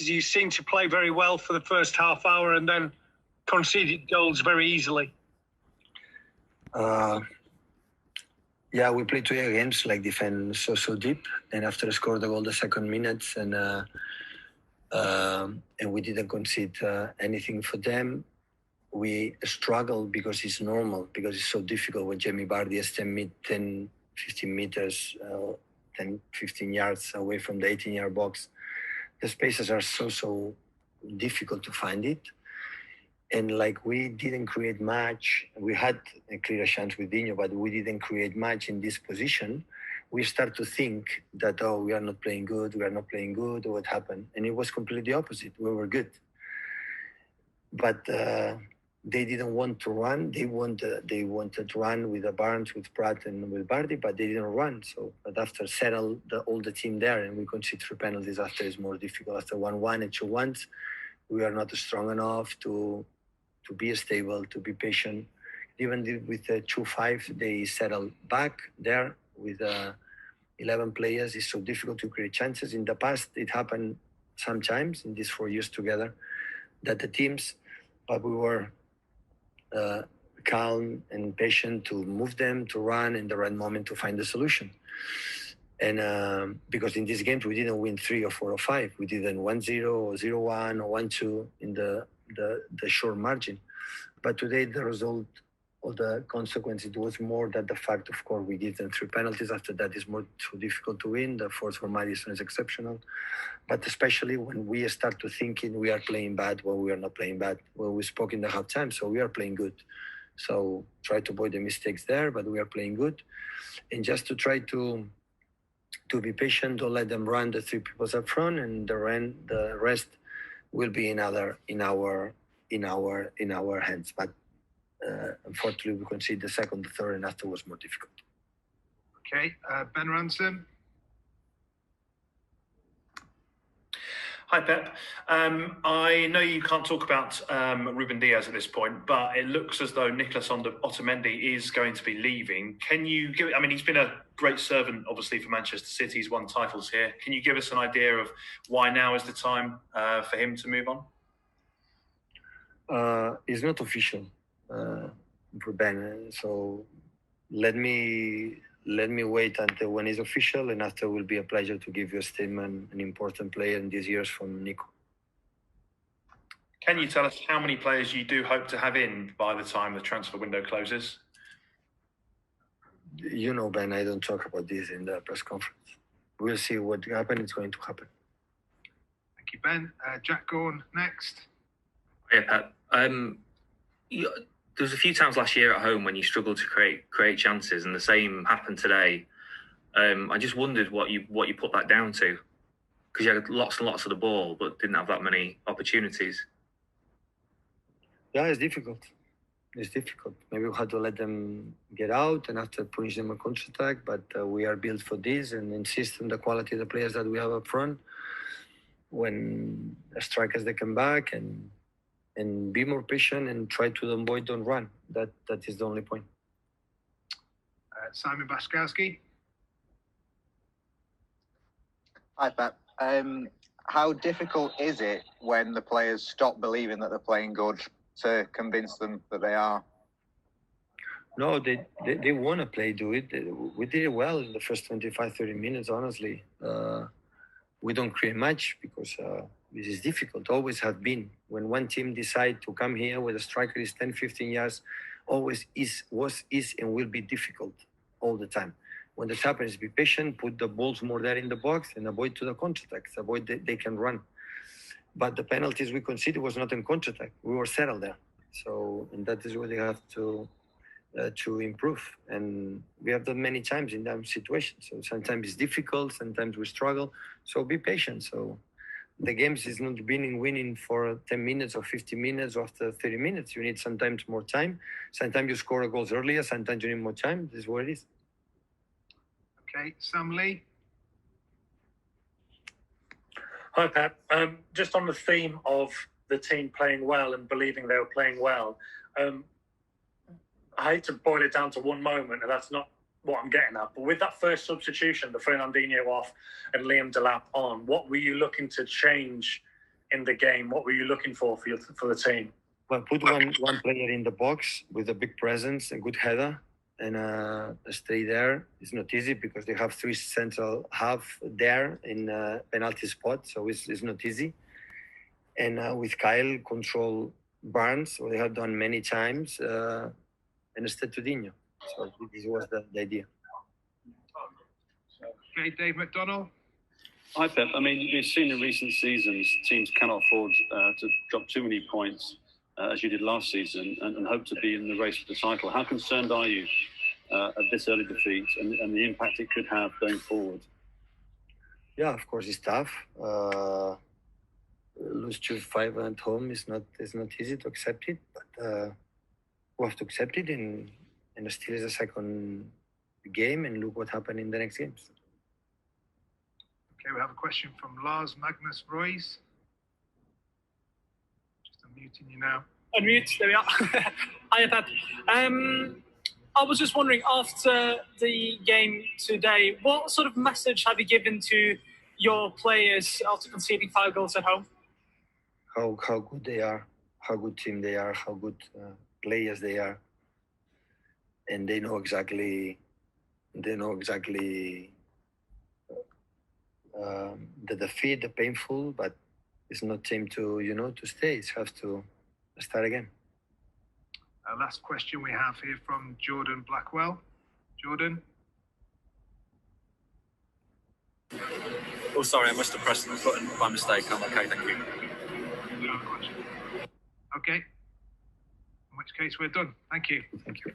chances. You seemed to play very well for the first half hour and then conceded goals very easily. Yeah, we played 2 games like defend so deep, and after I scored the goal the second minute, and we didn't concede anything for them. We struggled because it's normal, because it's so difficult when Jamie Vardy is 10, 15 meters, 10, 15 yards away from the 18-yard box. The spaces are so difficult to find it. And like we didn't create much. We had a clear chance with Dino, but we didn't create much in this position. We start to think that, we are not playing good, what happened? And it was completely opposite. We were good. But they didn't want to run. They wanted to run with the Barnes, with Pratt, and with Vardy, but they didn't run. So, but after settle all the team there, and we concede 3 penalties after, it's more difficult. After 1-1 and 2-1s, we are not strong enough to be stable, to be patient. Even with the 2-5, they settle back there with 11 players. It's so difficult to create chances. In the past, it happened sometimes in these 4 years together that the teams, but we were calm and patient to move them, to run in the right moment to find the solution. And because in these games, we didn't win 3 or 4 or 5. We didn't 1-0 or 0-1 or 1-2 in the short margin. But today, the result or the consequence, it was more that the fact, of course, we give them 3 penalties. After that, it's more too difficult to win. The force for Madison is exceptional. But especially when we start to thinking we are playing bad when we are not playing bad. When we spoke in the halftime, so we are playing good. So try to avoid the mistakes there, but we are playing good. And just to try to be patient, don't let them run the 3 people up front, and the rest will be in our hands. But unfortunately, we conceded the second, the third, and after was more difficult. Okay, Ben Ransom. Hi, Pep. I know you can't talk about Ruben Diaz at this point, but it looks as though Nicolas Otamendi is going to be leaving. Can you give? I mean, he's been a great servant, obviously, for Manchester City. He's won titles here. Can you give us an idea of why now is the time for him to move on? It's not official for Ben, so let me wait until when it's official, and after it will be a pleasure to give you a statement, an important player in these years from Nico. Can you tell us how many players you do hope to have in by the time the transfer window closes? You know, Ben, I don't talk about this in the press conference. We'll see what happens. It's going to happen. Thank you, Ben. Jack Gaughan next. Yeah, Pep. There was a few times last year at home when you struggled to create chances, and the same happened today. I just wondered what you put that down to, because you had lots and lots of the ball, but didn't have that many opportunities. Yeah, it's difficult. Maybe we had to let them get out and after punish them a counter-attack, but we are built for this and insist on the quality of the players that we have up front. When the strikers, they come back and be more patient and try to avoid, don't run. That is the only point. Simon Baskowski. Hi, Pep. How difficult is it when the players stop believing that they're playing good to convince them that they are? No, they want to play, do it. We did it well in the first 25, 30 minutes, honestly. We don't create much because this is difficult, always have been. When one team decide to come here where the striker is 10, 15 yards, always is and will be difficult all the time. When this happens, be patient, put the balls more there in the box and avoid to the counter-attacks, avoid they can run. But the penalties we conceded was not in counter-attack. We were settled there. So, and that is what they have to improve. And we have done many times in that situation. So sometimes it's difficult, sometimes we struggle. So be patient. So the games is not winning for 10 minutes or 15 minutes or after 30 minutes. You need sometimes more time. Sometimes you score goals earlier, sometimes you need more time. This is what it is. Okay, Sam Lee. Hi, Pep. Just on the theme of the team playing well and believing they were playing well, I hate to boil it down to one moment, and that's not what I'm getting at. But with that first substitution, the Fernandinho off and Liam Delap on, what were you looking to change in the game? What were you looking for the team? Well, put one player in the box with a big presence and good header, and stay there. It's not easy because they have 3 central half there in penalty spot, so it's not easy. And with Kyle, control Barnes, what they have done many times, and instead to Dino. So this was the idea. Okay, Dave McDonnell. Hi, Pep. I mean, we've seen in recent seasons teams cannot afford to drop too many points, as you did last season, and hope to be in the race for the title. How concerned are you at this early defeat and the impact it could have going forward? Yeah, of course, it's tough. Lose 2-5 at home is not easy to accept it, but we have to accept it, and still is a second game, and look what happened in the next games. Okay, we have a question from Lars Magnus Royce. Just unmuting you now. Unmute, there we are. Hiya, Pep. I was just wondering, after the game today, what sort of message have you given to your players after conceding 5 goals at home? How good they are, how good team they are, how good players they are, and they know exactly the defeat, the painful, but it's not time to to stay. It's have to start again. Last question we have here from Jordan Blackwell. Jordan. Oh, sorry, I must have pressed the button by mistake. I'm okay, thank you. Okay. In which case, we're done. Thank you. Thank you.